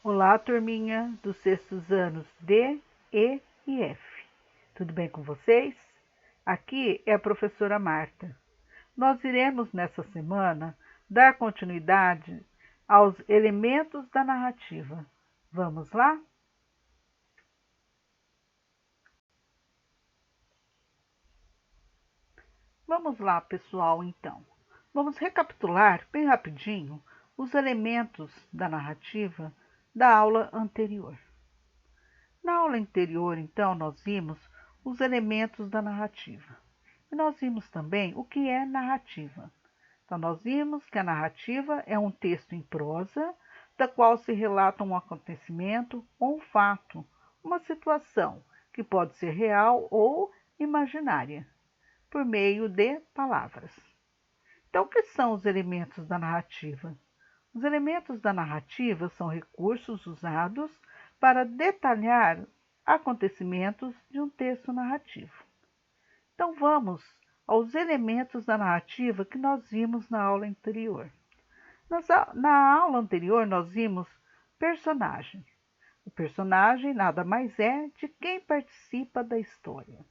Olá, turminha dos sextos anos D, E e F. Tudo bem com vocês? Aqui é a professora Marta. Nós iremos nessa semana dar continuidade aos elementos da narrativa. Vamos lá? Vamos lá, pessoal, então. Vamos recapitular bem rapidinho os elementos da narrativa da aula anterior. Na aula anterior, então, nós vimos os elementos da narrativa. E nós vimos também o que é narrativa. Então, nós vimos que a narrativa é um texto em prosa, da qual se relata um acontecimento ou um fato, uma situação, que pode ser real ou imaginária, por meio de palavras. Então, o que são os elementos da narrativa? Os elementos da narrativa são recursos usados para detalhar acontecimentos de um texto narrativo. Então, vamos aos elementos da narrativa que nós vimos na aula anterior. Na aula anterior, nós vimos personagem. O personagem nada mais é de quem participa da história.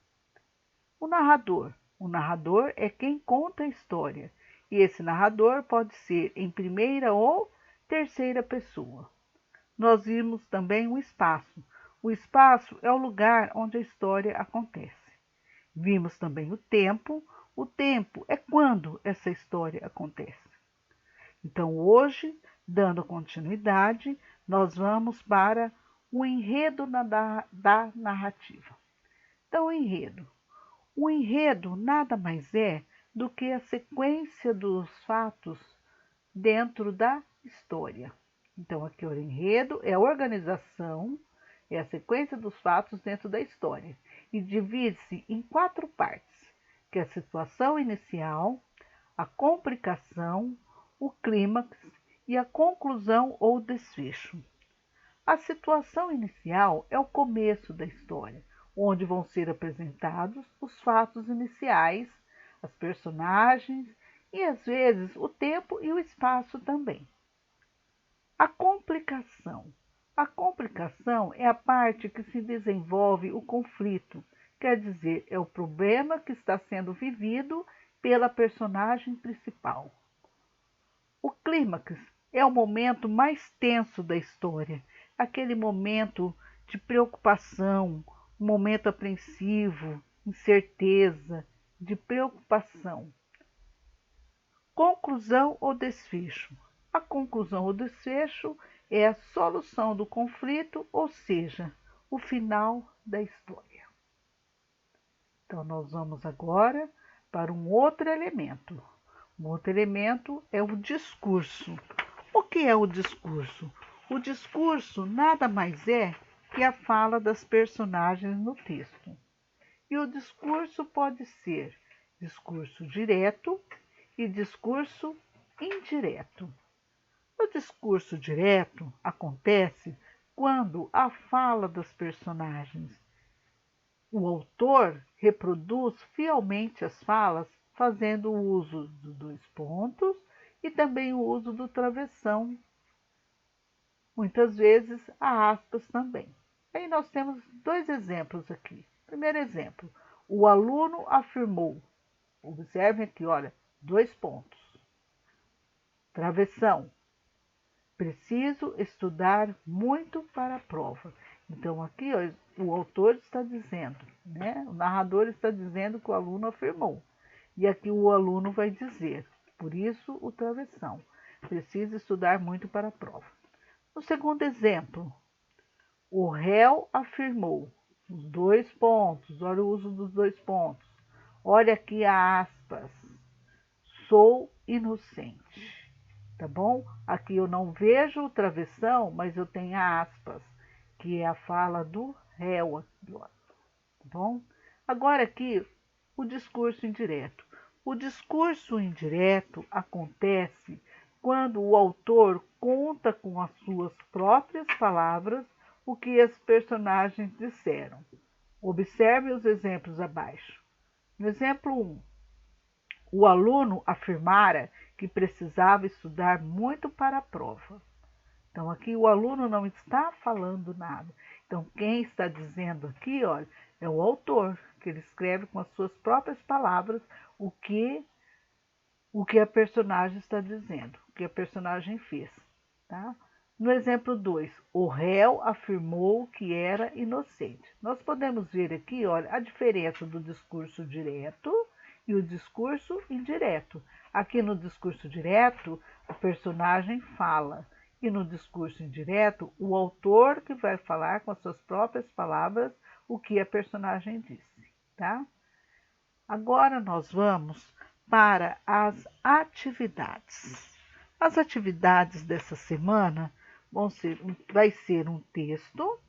O narrador. O narrador é quem conta a história. E esse narrador pode ser em primeira ou terceira pessoa. Nós vimos também o espaço. O espaço é o lugar onde a história acontece. Vimos também o tempo. O tempo é quando essa história acontece. Então, hoje, dando continuidade, nós vamos para o enredo da narrativa. Então, o enredo. O enredo nada mais é do que a sequência dos fatos dentro da história. Então, aqui o enredo é a organização, é a sequência dos fatos dentro da história. E divide-se em 4 partes, que é a situação inicial, a complicação, o clímax e a conclusão ou desfecho. A situação inicial é o começo da história, onde vão ser apresentados os fatos iniciais, as personagens e, às vezes, o tempo e o espaço também. A complicação. A complicação é a parte que se desenvolve o conflito, quer dizer, é o problema que está sendo vivido pela personagem principal. O clímax é o momento mais tenso da história, aquele momento de preocupação, um momento apreensivo, incerteza, de preocupação. Conclusão ou desfecho. A conclusão ou desfecho é a solução do conflito, ou seja, o final da história. Então, nós vamos agora para um outro elemento. Um outro elemento é o discurso. O que é o discurso? O discurso nada mais é que a fala das personagens no texto. E o discurso pode ser discurso direto e discurso indireto. O discurso direto acontece quando a fala dos personagens. O autor reproduz fielmente as falas, fazendo o uso dos 2 pontos e também o uso do travessão, muitas vezes a aspas também. Aí nós temos 2 exemplos aqui. Primeiro exemplo, o aluno afirmou. Observem aqui, olha, 2 pontos. Travessão. Preciso estudar muito para a prova. Então, aqui ó, o autor está dizendo, né? O narrador está dizendo que o aluno afirmou. E aqui o aluno vai dizer, por isso o travessão. Preciso estudar muito para a prova. No segundo exemplo, o réu afirmou. Os 2 pontos, olha o uso dos 2 pontos. Olha aqui a aspas. Sou inocente. Tá bom? Aqui eu não vejo o travessão, mas eu tenho aspas, que é a fala do réu aqui, ó. Tá bom? Agora aqui, o discurso indireto. O discurso indireto acontece quando o autor conta com as suas próprias palavras o que as personagens disseram. Observe os exemplos abaixo. No exemplo 1, o aluno afirmara que precisava estudar muito para a prova. Então, aqui o aluno não está falando nada. Então, quem está dizendo aqui, olha, é o autor, que ele escreve com as suas próprias palavras o que a personagem está dizendo, o que a personagem fez. Tá? No exemplo 2, o réu afirmou que era inocente. Nós podemos ver aqui, olha, a diferença do discurso direto e o discurso indireto. Aqui no discurso direto, a personagem fala, e no discurso indireto, o autor que vai falar com as suas próprias palavras o que a personagem disse, tá? Agora nós vamos para as atividades. As atividades dessa semana vai ser um texto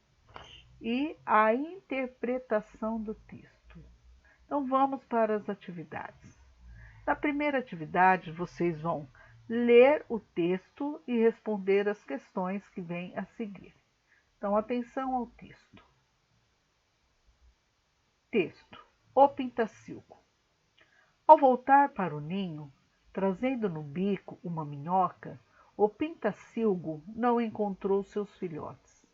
e a interpretação do texto. Então vamos para as atividades. Na primeira atividade, vocês vão ler o texto e responder as questões que vêm a seguir. Então, atenção ao texto. Texto: O Pintacilgo. Ao voltar para o ninho, trazendo no bico uma minhoca, o pintacilgo não encontrou seus filhotes.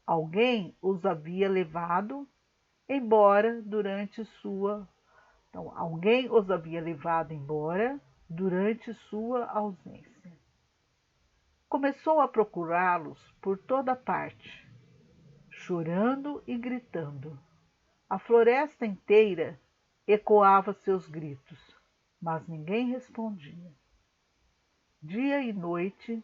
Alguém os havia levado embora durante sua ausência. Começou a procurá-los por toda parte, chorando e gritando. A floresta inteira ecoava seus gritos, mas ninguém respondia. Dia e noite,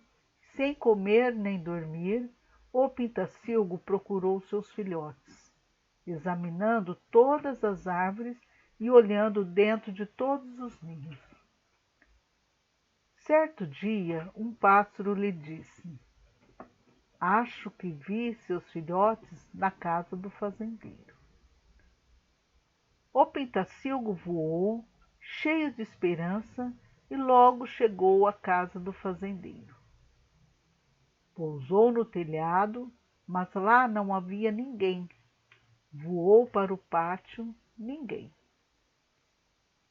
sem comer nem dormir, o pintacilgo procurou seus filhotes, examinando todas as árvores e olhando dentro de todos os ninhos. Certo dia, um pássaro lhe disse: Acho que vi seus filhotes na casa do fazendeiro. O pintacilgo voou, cheio de esperança, e logo chegou à casa do fazendeiro. Pousou no telhado, mas lá não havia ninguém. Voou para o pátio, ninguém.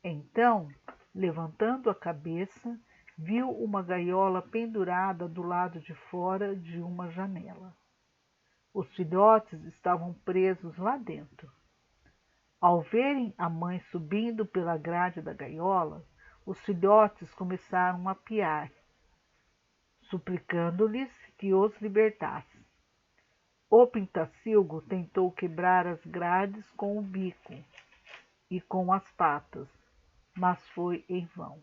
Então, levantando a cabeça, viu uma gaiola pendurada do lado de fora de uma janela. Os filhotes estavam presos lá dentro. Ao verem a mãe subindo pela grade da gaiola, os filhotes começaram a piar, suplicando-lhes que os libertasse. O pintacilgo tentou quebrar as grades com o bico e com as patas, mas foi em vão.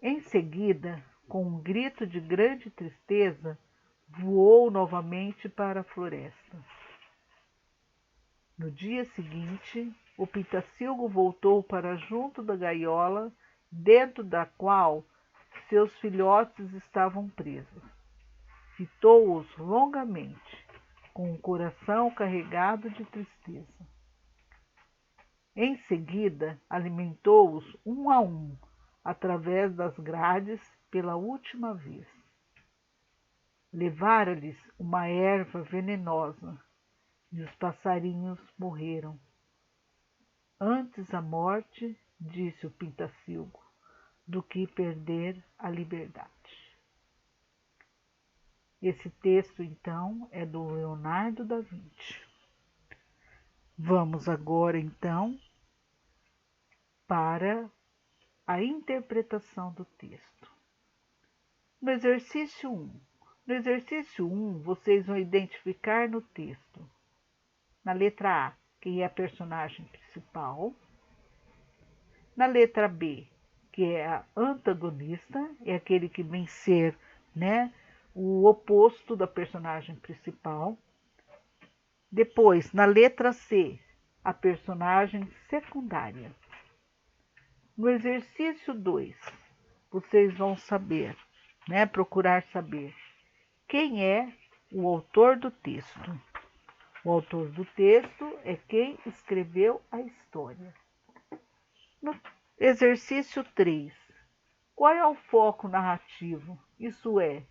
Em seguida, com um grito de grande tristeza, voou novamente para a floresta. No dia seguinte, o pintacilgo voltou para junto da gaiola, dentro da qual seus filhotes estavam presos. Fitou-os longamente, com o coração carregado de tristeza. Em seguida, alimentou-os um a um, através das grades, pela última vez. Levara-lhes uma erva venenosa, e os passarinhos morreram. Antes a morte, disse o pintacilgo, do que perder a liberdade. Esse texto, então, é do Leonardo da Vinci. Vamos agora, então, para a interpretação do texto. No exercício 1. No exercício 1, vocês vão identificar no texto, na letra A, quem é a personagem principal. Na letra B, que é a antagonista, é aquele que vem ser, né, o oposto da personagem principal. Depois, na letra C, a personagem secundária. No exercício 2, vocês vão saber, né, procurar saber quem é o autor do texto. O autor do texto é quem escreveu a história. No exercício 3, qual é o foco narrativo? Isso é,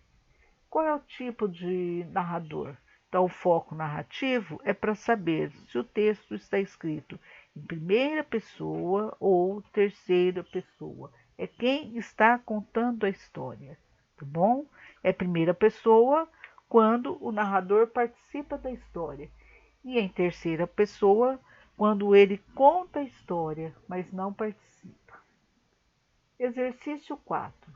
qual é o tipo de narrador? Então, o foco narrativo é para saber se o texto está escrito em primeira pessoa ou terceira pessoa. É quem está contando a história. tá bom? É primeira pessoa quando o narrador participa da história. E em terceira pessoa quando ele conta a história, mas não participa. Exercício 4.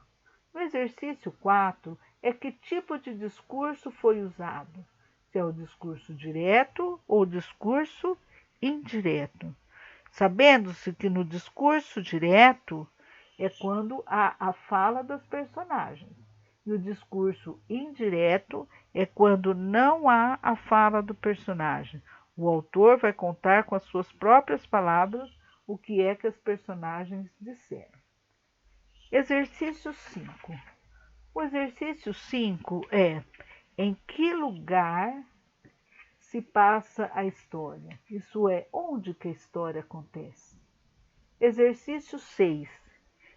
No exercício 4 é que tipo de discurso foi usado. Se é o discurso direto ou o discurso indireto. Sabendo-se que no discurso direto é quando há a fala dos personagens. E o discurso indireto é quando não há a fala do personagem. O autor vai contar com as suas próprias palavras o que é que os personagens disseram. Exercício 5. O exercício 5 é: em que lugar se passa a história? Isso é, onde que a história acontece? Exercício 6.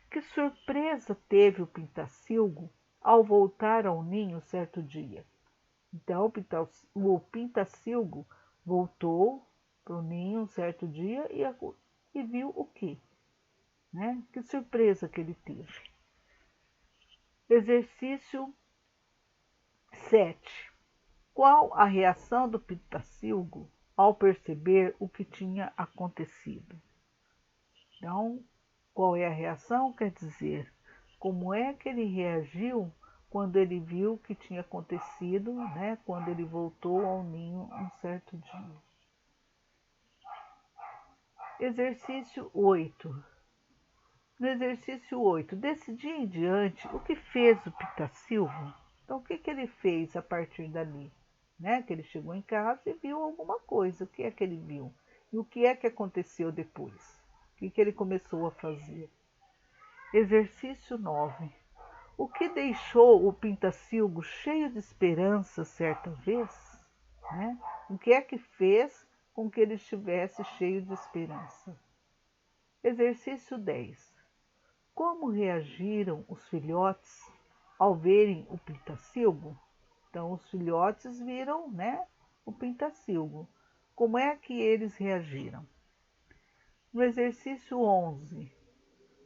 Que surpresa teve o Pintacilgo ao voltar ao ninho certo dia? Então, o Pintacilgo voltou para o ninho um certo dia e viu o quê? Né? Que surpresa que ele teve. Exercício 7. Qual a reação do Pintacilgo ao perceber o que tinha acontecido? Então, qual é a reação? Quer dizer, como é que ele reagiu quando ele viu o que tinha acontecido, né? Quando ele voltou ao ninho um certo dia. Exercício 8. No exercício 8, desse dia em diante, o que fez o Pintacilgo? Então, o que ele fez a partir dali? Né? Que ele chegou em casa e viu alguma coisa. O que é que ele viu? E o que é que aconteceu depois? O que ele começou a fazer? Exercício 9. O que deixou o Pintacilgo cheio de esperança certa vez? Né? O que é que fez com que ele estivesse cheio de esperança? Exercício 10. Como reagiram os filhotes ao verem o Pintacilgo? Então, os filhotes viram, né, o Pintacilgo. Como é que eles reagiram? No exercício 11,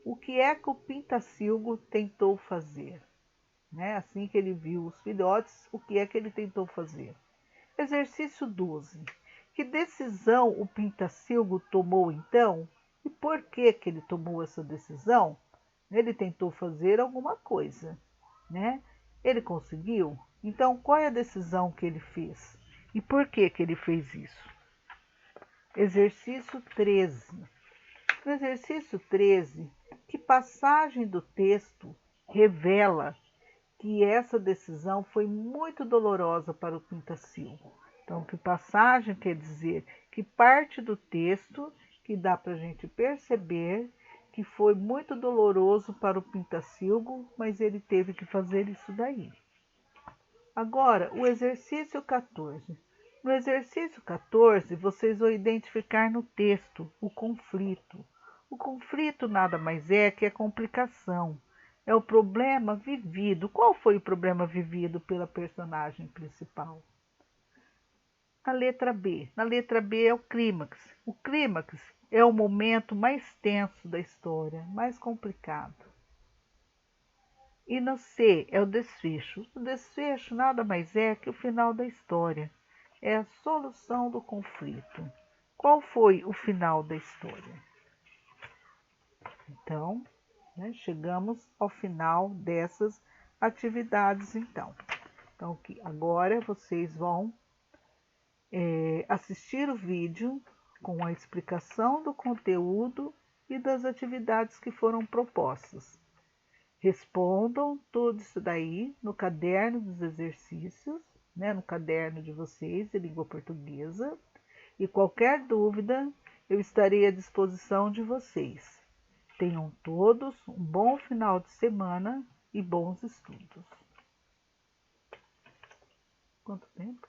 o que é que o Pintacilgo tentou fazer? Né? Assim que ele viu os filhotes, o que é que ele tentou fazer? Exercício 12. Que decisão o Pintacilgo tomou então? E por que que ele tomou essa decisão? Ele tentou fazer alguma coisa, né? Ele conseguiu? Então, qual é a decisão que ele fez? E por que que ele fez isso? Exercício 13. No exercício 13, que passagem do texto revela que essa decisão foi muito dolorosa para o Pintacilgo? Então, que passagem quer dizer que parte do texto que dá para a gente perceber que foi muito doloroso para o Pintacilgo, mas ele teve que fazer isso daí. Agora, o exercício 14. No exercício 14, vocês vão identificar no texto o conflito. O conflito nada mais é que a complicação. É o problema vivido. Qual foi o problema vivido pela personagem principal? A letra B. Na letra B é o clímax. O clímax é o momento mais tenso da história, mais complicado. E no C é o desfecho. O desfecho nada mais é que o final da história. É a solução do conflito. Qual foi o final da história? Então, né, chegamos ao final dessas atividades, então. Então, agora vocês vão assistir o vídeo com a explicação do conteúdo e das atividades que foram propostas. Respondam tudo isso daí no caderno dos exercícios, né, no caderno de vocês de língua portuguesa. E qualquer dúvida, eu estarei à disposição de vocês. Tenham todos um bom final de semana e bons estudos. Quanto tempo?